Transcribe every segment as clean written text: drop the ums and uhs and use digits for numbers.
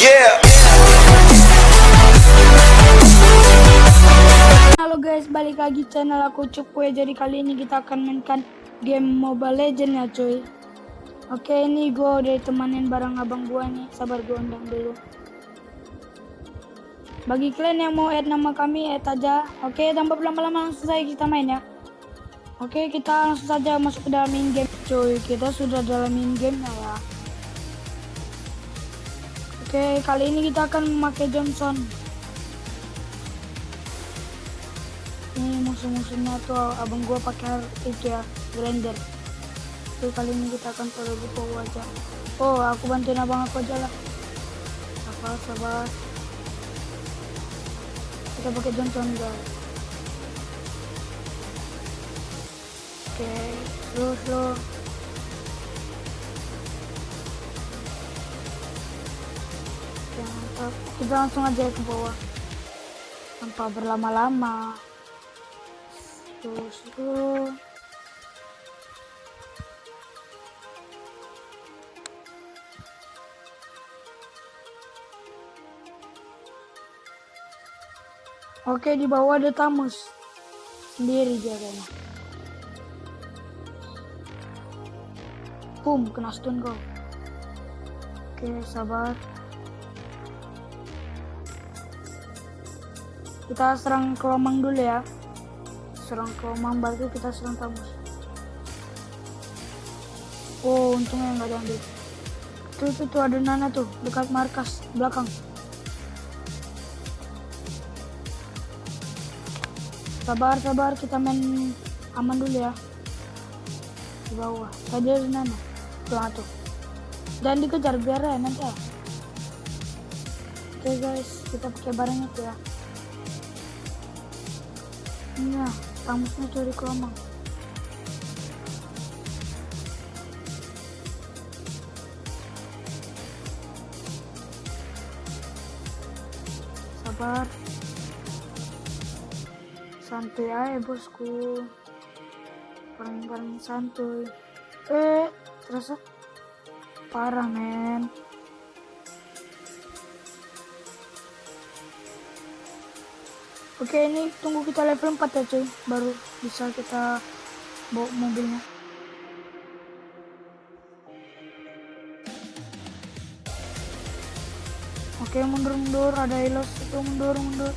Yeah. Halo guys, balik lagi channel aku Cukwe. Jadi kali ini kita akan mainkan game Mobile Legends ya cuy. Oke, ini gue udah temanin bareng abang gue nih. Sabar, gue undang dulu. Bagi kalian yang mau add nama kami, add aja. Oke, tanpa berlama-lama langsung saja kita main ya. Oke, kita langsung saja masuk ke dalam in game cuy. Kita sudah dalam in game ya. Oke, kali ini kita akan memakai Johnson. Ini musuh-musuhnya tuh abang gua pakai itu ya, Grinder. Tuh kali ini kita akan coba buka aja. Oh, aku bantuin abang aku aja lah. Sabar. Kita pakai Johnson guys. Oke, slow. Oke, mantap. Kita langsung aja ke bawah tanpa berlama-lama. Terus. Oke, di bawah ada Tamus sendiri jaganya. Kena stun kau. Oke, sabar. Kita serang kelomang dulu ya. Serang kelomang baru kita serang Tamus. Oh, untungnya nggak diambil. Tuh ada Nana tuh dekat markas belakang. Sabar, kita main aman dulu ya. Di bawah tadi ada Nana tuh. Jangan dikejar biar ya nanti ya. Oke guys, kita pakai barang itu ya. Iya, Tamusnya curi kelomang. Sabar. Santuy aja bosku. Paling santuy. Terasa parah men. Oke, ini tunggu kita level 4 ya cuy, baru bisa kita bawa mobilnya. Oke, mundur, ada Elos itu mundur.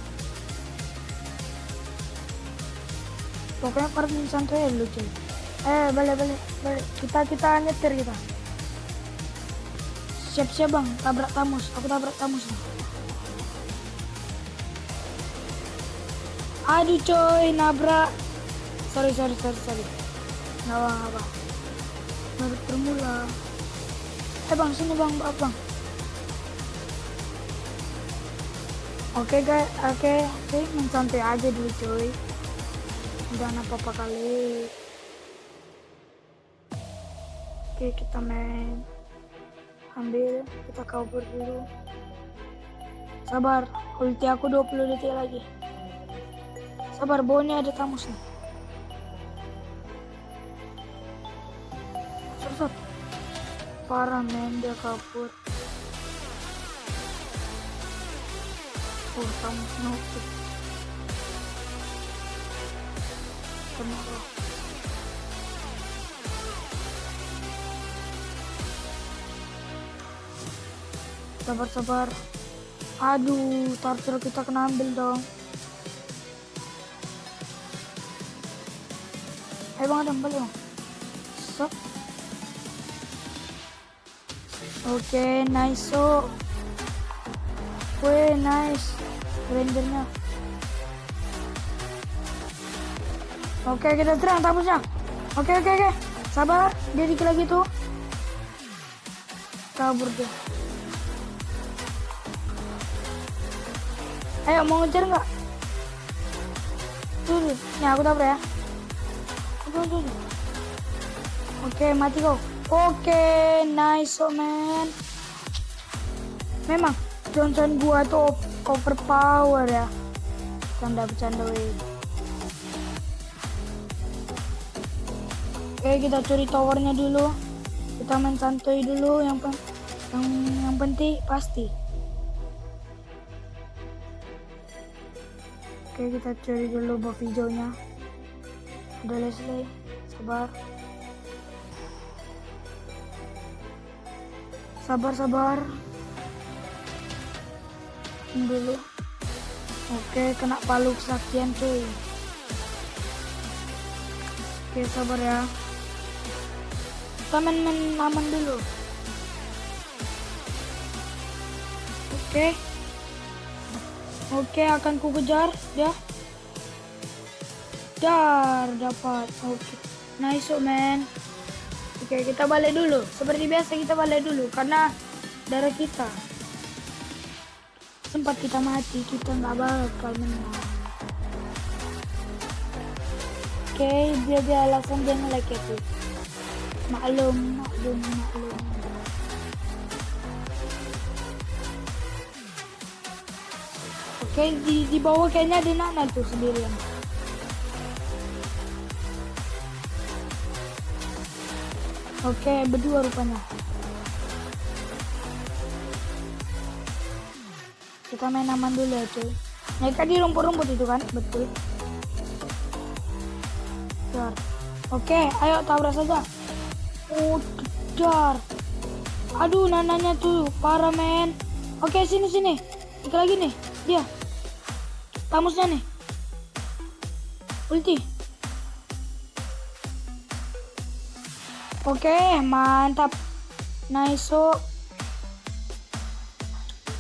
Pokoknya parking santai ya lu cuy. Balik. Kita nyetir kita. Siap bang, tabrak Tamus. Aku tabrak Tamus nih. Aduh coy, nabrak. Sorry. Nggak apa. Baru bermula. Bang, sini bang, bang. Oke guys, oke, mencantai aja dulu coy. Jangan apa-apa kali. Oke, kita main. Ambil, kita kabur dulu. Sabar, ulti aku 20 detik lagi. Sabar, bawahnya ada Tamus nih. Sot. Parah men, dia kabur. Oh, Tamus nutup. Kenapa? Sabar. Aduh, tartar kita kena ambil dong. Bang, ada balik bang. Sok. Oke, nice so. Nice. Grindernya. Oke, kita serang Tamusnya. Oke. Sabar, dia dikit lagi tuh. Kabur dia. Ayo, mau ngejar nggak? Tuh, nih aku tabrak ya. Tuh. Oke, mati kau. Oke, nice man. Memang Johnson gua tuh overpower ya. Bercanda weh. Oke, kita curi towernya dulu. Kita main santuy dulu, yang penting pasti Oke, kita cari dulu buff hijaunya. Udah Leslie, sabar. Sabar. Ini dulu. Oke, kena palu kesaktian cuy. Oke, sabar ya. Kita main aman dulu. Oke, akan ku kejar ya. Dapat. Oke. Nice man. Oke, kita balik dulu. Seperti biasa kita balik dulu karena darah kita. Sempat kita mati, kita nggak bakal menang. Oke, dia alasan dia nge-like itu. Maklum. Oke, di bawah kayaknya ada Nana tuh sendirian. Oke, berdua rupanya. Kita main aman dulu ya cuy. Mereka di rumput-rumput itu kan, betul. Dar. Oke, ayo tabrak saja. Oh, dar. Aduh, Nananya tuh parah men. Oke, sini. Ikut lagi nih, dia. Tamusnya nih. Ulti. Oke, mantap. Nice.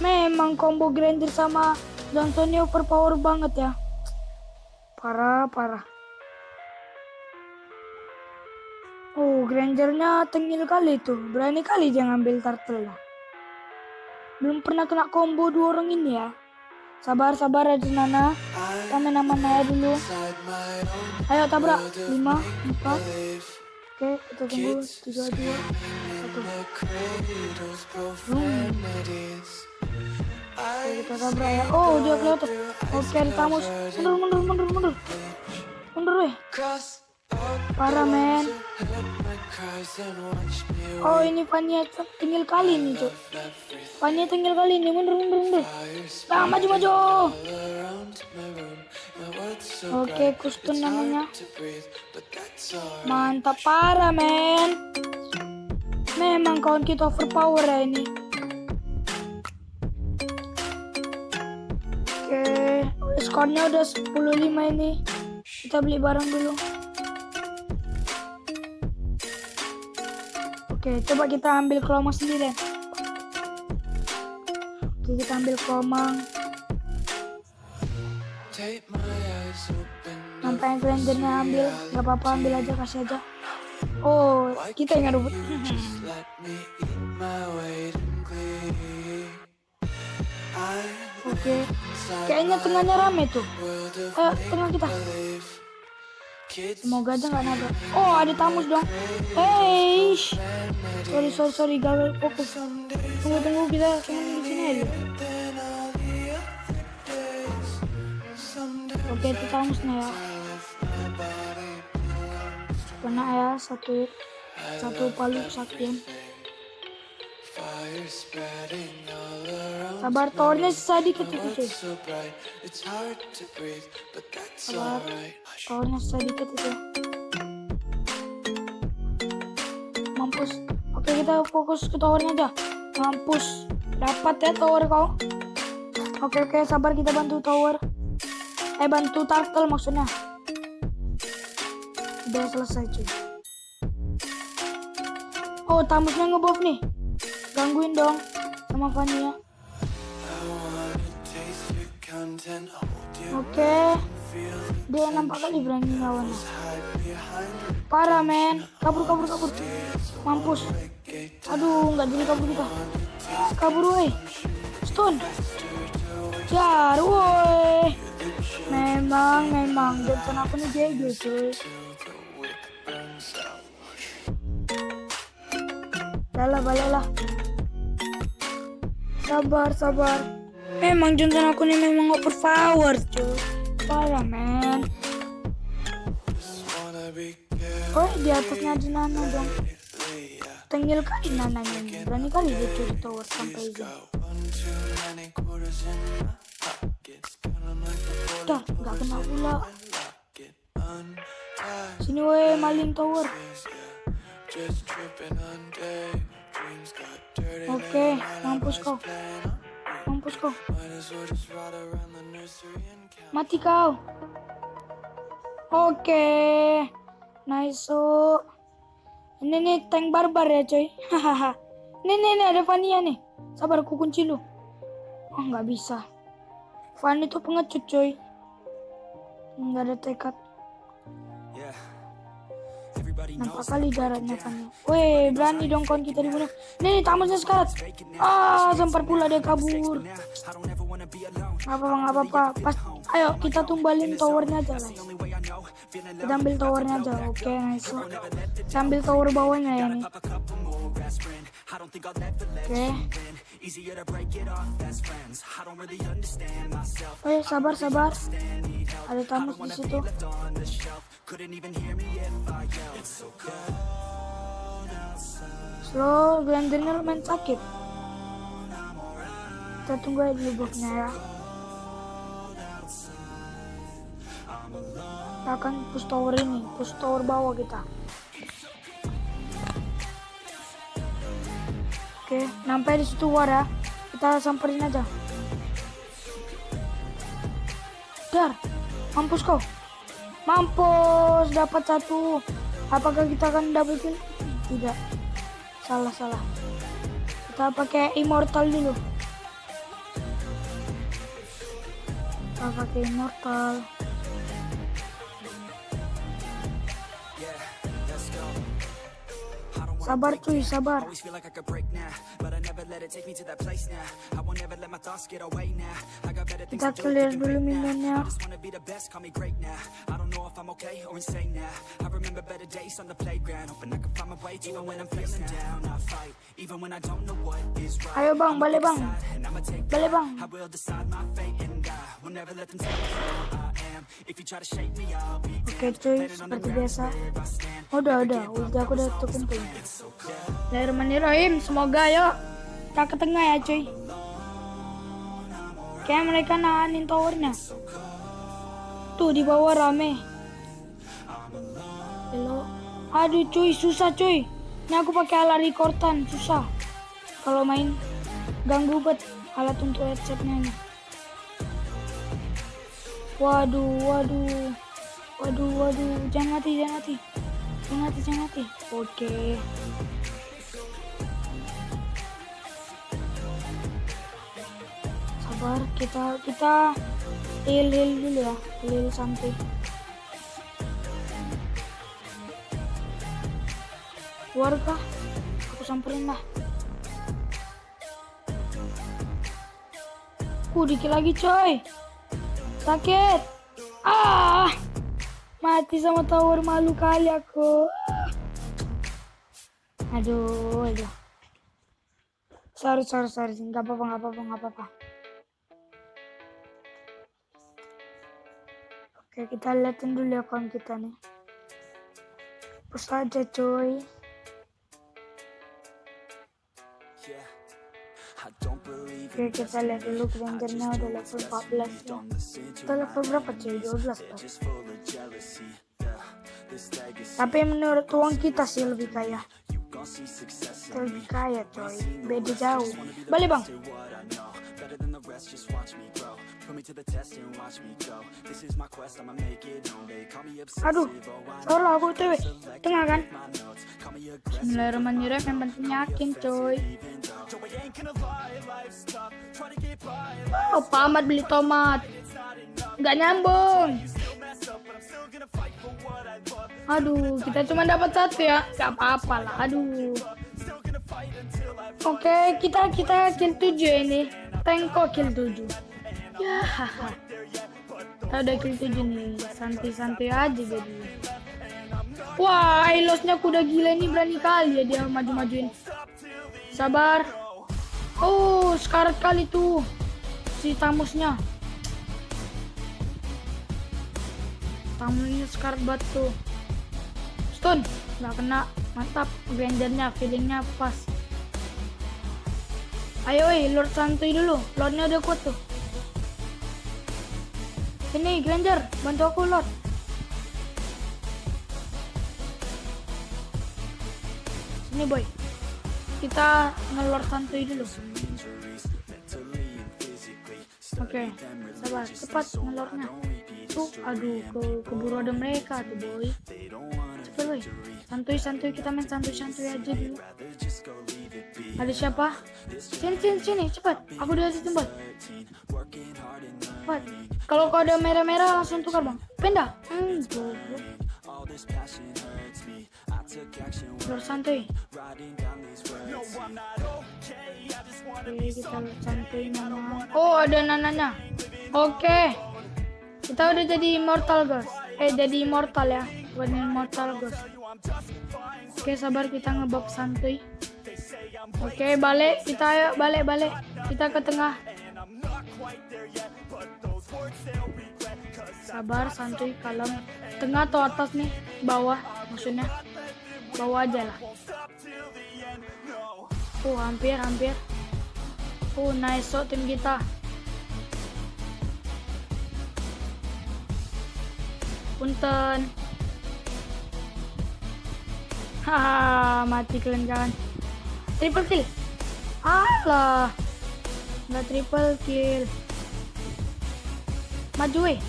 Memang combo Granger sama Johnson ini overpower banget ya. Parah. Oh, Grangernya tengil kali tuh. Berani kali dia ngambil turtle lah. Belum pernah kena combo dua orang ini ya. Sabar aja Nana. Kita main aman aja dulu. Ayo tabrak. 5, 4. Oke, kita tunggu. 3, 2, 1. Oke, kita tabrak ya. Oh, dia kelihatan. Oke, ada Tamus. Mundur. Mundur weh. Parah men. Oh, ini Fania tinggal kali nih cuy. Fania tinggal kali ini. Mundur. Nah, maju. Oke, Kustun namanya. Mantap parah men. Memang kawan kita overpower ya ini. Oke, skornya udah 10-5 ini. Kita beli barang dulu. Oke, coba kita ambil Chroma sendiri. Oke, kita ambil Chroma. Sampai Grangernya ambil, gak apa-apa, ambil aja, kasih aja. Oh, kita yang ngerebut. Oke, kayaknya tengahnya rame tuh. Ayo, tengah kita. Semoga aja nggak nabrak. Oh, ada Tamus dong. Hey, sorry, gagal fokus. Tunggu, kita cuma di sini aja. Oke, itu Tamusnya ya. Kena ya, satu palu saktian. Sabar, towernya sisa dikit itu cuy. Sabar, towernya sisa dikit itu. Mampus. Oke, kita fokus ke towernya aja. Mampus. Dapat ya tower kau. Oke, sabar, kita bantu tower. Bantu turtle maksudnya. Udah selesai cuy. Oh, Tamusnya ngebuff nih. Gangguin dong sama Fania. Oke, dia nampak kali berani lawannya. Parah men. Kabur. Mampus. Aduh, nggak jadi kabur kita. Kabur woi. Stun. Jar woi. Memang Johnson aku nih GG cuy. Baliklah. Sabar. Memang Johnson aku nih memang overpower cuy. Parah men. Oh, di atasnya ada Nana dong. Tengil kali Nananya nih. Berani kali dia curi tower sampai izin. Dar, nggak kena pula. Sini weh, Malin Tower. Oke, mampus kau. Mampus kau. Mati kau. Oke. Nice. Ini nih tank barbar ya coy. Hahaha. Nih ada Fania nih. Sabar, aku kunci lu. Oh, nggak bisa. Fanny tuh pengecut coy. Nggak ada tekad. Nampak kali daratnya Fanny. Weh, berani dong kawan kita dibunuh. Nih, tamasnya sekarat. Sempat pula dia kabur. Nggak apa-apa. Pas, ayo kita tumbalin towernya aja lah. Kita ambil towernya aja. Oke, nice. Kita ambil tower bawahnya ya nih. Oke. Sabar. Ada tamus di situ. Slow, Glendernya lumayan sakit. Kita tunggu aja dulu buffnya ya. Kita akan push tower ini, push tower bawah kita. Oke, sampai di situ war ya. Kita samperin aja. Dar, mampus kau. Mampus, dapat satu. Apakah kita akan dapetin? Tidak. Salah. Kita pakai immortal dulu. Kita pakai immortal. Sabar cuy, sabar. Kita clear dulu minionnya. Ayo bang, balik bang. Oke cuy, seperti biasa. Udah aku udah terkumpul. Bismillahirrahmanirrahim, semoga yuk kita ke tengah ya cuy. Kayak mereka nahanin towernya. Tuh di bawah rame. Hello. Aduh cuy, susah cuy. Ini aku pakai alat recordan, susah. Kalau main ganggu banget alat untuk headsetnya ini. Waduh. Jangan mati. Oke. Sabar, kita heal dulu ya. Heal santai. Warga, aku samperin lah. Dikit lagi coy. Sakit. Mati sama tower, malu kali aku. Aduh. Sorry. Nggak apa-apa. Oke, kita liatin dulu ya kawan kita nih. Push aja coy. Oke, kita lihat dulu Grandernya udah level 14 ya. Kita level berapa cuy? 12 kan? Tapi menurut uang kita sih lebih kaya. Kita lebih kaya coy. Beda jauh. Balik bang. Aduh, salah aku tuh tengah kan. Bismillahirrahmanirrahim, yang penting yakin coy. Pamat beli tomat, nggak nyambung. Aduh, kita cuma dapat satu ya, nggak apa-apa lah. Aduh. Oke, kita kill 7 ini. Tanko kill 7. Ya, kita udah kill 7 nih. Santai-santai aja jadi. Wah, Ailosnya kuda gila ini, berani kali ya dia maju-majuin. Sabar. Sekarat kali tuh si tamusnya. Tamusnya sekarat batu. Stun, nggak kena. Mantap, Grandernya, feelingnya pas. Ayo Lord santuy dulu. Lordnya udah kuat tuh. Sini Granger, bantu aku Lord. Sini boy. Kita ngelor santuy dulu. Oke, sabar, cepat ngelornya. Tuh, aduh, keburu ada mereka tuh boy. Cepet boy. Santuy, kita main santuy aja dulu. Ada siapa? Sini, cepat. Aku udah situ boy. Cepat. Kalau kau ada merah-merah langsung tukar bang. Pindah. Goblok. Lor santuy. Oke, kita santuy Nana. Oh, ada Nananya. Oke. Kita udah jadi immortal, guys. Jadi immortal ya. Bukan immortal, guys. Oke, sabar kita ngebab santuy. Oke, balik. Kita ayo balik. Kita ke tengah. Sabar, santuy, kalem. Tengah atau atas nih? Bawah maksudnya. Bawah aja lah. Hampir. Nice shot tim kita. Punten. Haha, mati kalian jangan. Triple kill. Alah. Nggak triple kill. Maju weh.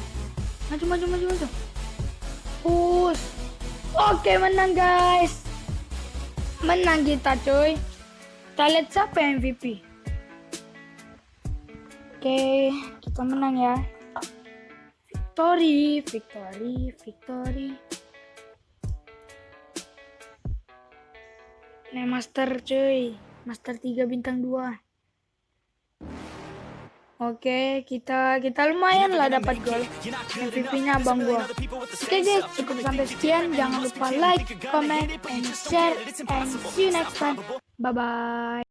Maju. Push. Oke, menang guys. Menang kita cuy. Kita lihat siapa yang MVP. Oke, kita menang ya. Victory. Nih master cuy. Master 3 bintang 2. Oke, kita lumayan lah dapat gol. MVP-nya abang gua. Oke guys, cukup sampai sekian. Jangan lupa like, comment, and share, and see you next time. Bye bye.